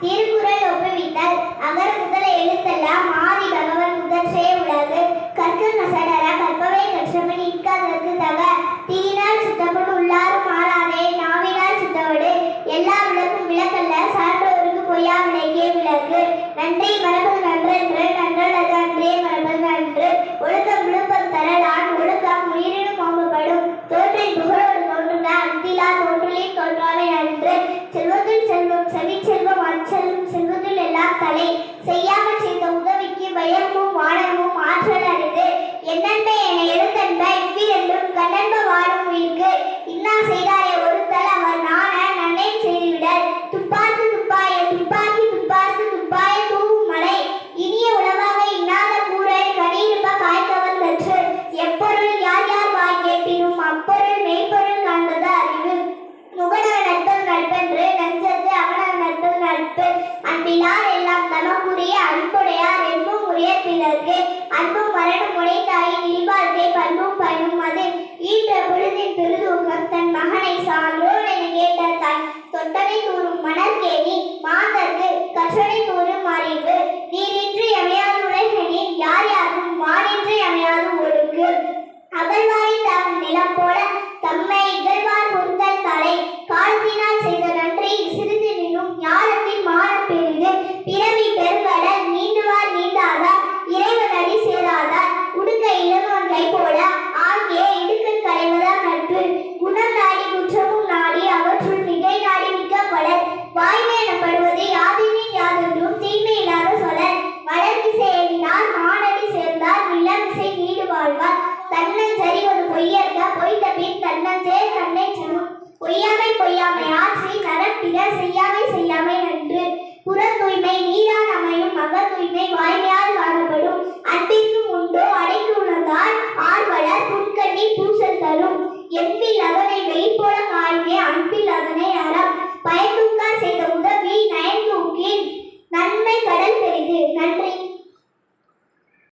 திருக்குறள் ஒப்புவித்தல். அகர முதல எழுத்தெல்லாம் ஆதி பகவன் முதற்றே உலகு. கற்க கசடர கற்பவை கற்றபின் இன்காதற்கு தக. தீயினால் சுத்தப்படும் உள்ளாரும் மாறாதே நாவினால் சுத்தவடு. எல்லா விளக்கும் விளக்கல்ல சான்றோருக்கு பொய்யா விளக்கே விளக்கு. நன்றி மரபது நன்றென்று நன்றல்லது அன்றே மரபது நன்று. ஒழுக்கம் விழுப்பம் தரலான் ஒழுக்கம் உயிரினும் ஓம்பப்படும். தோற்றின் புகழோடு தோன்றுக அந்திலா தோற்றலில் தோன்றாமை நன்று. செல்வத்துள் செல்வம் செவிச்செல்வம் அச்செல்வம் செல்வத்துள் எல்லாம் தலை. செய்யாமல் செய்த உதவிக்கு பயமும் வானமும் ஆற்றல் அரிது. என்னன்பை என எழுத்தன்ப இவ்விரண்டும் கண்ணன்ப வாழும் உயிர்க்கு. இன்னா செய்தாரே ஒருத்தல் அவர் நாண நன்னை செய்துவிடல். துப்பார்க்கு துப்பாய துப்பாக்கி துப்பார்க்கு துப்பாய தூவும் மலை. இனிய உணவாக இன்னாத கூரை கனியிருப்ப காய்க்கவன் தற்று. எப்பொருள் யார் யார் வாய் கேட்டினும் அப்பொருள் மெய்ப்பொருள் காண்பது அறிவு. முகநவ நட்பது நட்பென்று நஞ்சத்து அவன நட்பது நட்பு. அன்பிலார் எல்லாம் தமக்குரிய அன்புடையார் என்பும் உரிய பிறர்க்கு. அன்பும் மரணம் உடைத்தாயின் இல்வாழ்க்கை பண்பும் பயனும் அது. ஈன்ற பொழுதின் பெருதூக்கம் தன் மகனை சான்றோர் என கேட்ட தாய். தொட்டனை தூரும் மணற்கேணி மாந்தர்க்கு கற்றனை தூரும் அறிவு. நீரின்றி அமையாது உலகெனின் யார் யாரும் வானின்றி அமையாது ஒழுக்கு. அகழ்வாரை தாகும் நிலம் போல தம்மை இகழ்வார் பொறுத்தல் தலை. காலத்தினால் செய்த நன்றி சிறிது நின்னும் ஞானத்தின் மானம் பெரிது. பிறவி பெருங்கடல் நீந்துவார் நீந்தாதார் இறைவன் அடி சேராதார். உடுக்க இளமோன் கை போல ஆகிய இடுக்கண் களைவதார் நட்பு. குணம் நாடி குற்றமும் நாடி அவற்றுள் மிகை நாடி மிக்கப்படல். வாய்மை எனப்படுவது யாதினின் யாதொன்றும் தீமை இல்லாத சொலல். வளர்மிசை எண்ணினார் மானடி சேர்ந்தார் நிலமிசை நீடு வாழ்வார். தன்னஞ்சறிவது பொய்யற்க பொய்த்த பின் தன்னஞ்சேர் தன்னை செல்லும். பொய்யாமை பொய்யாமை ஆற்றி நரப்பிட செய்யாமை செய்யாமை நன்று. புற தூய்மை நீரான் அமையும் அக தூய்மை வாய்மையால்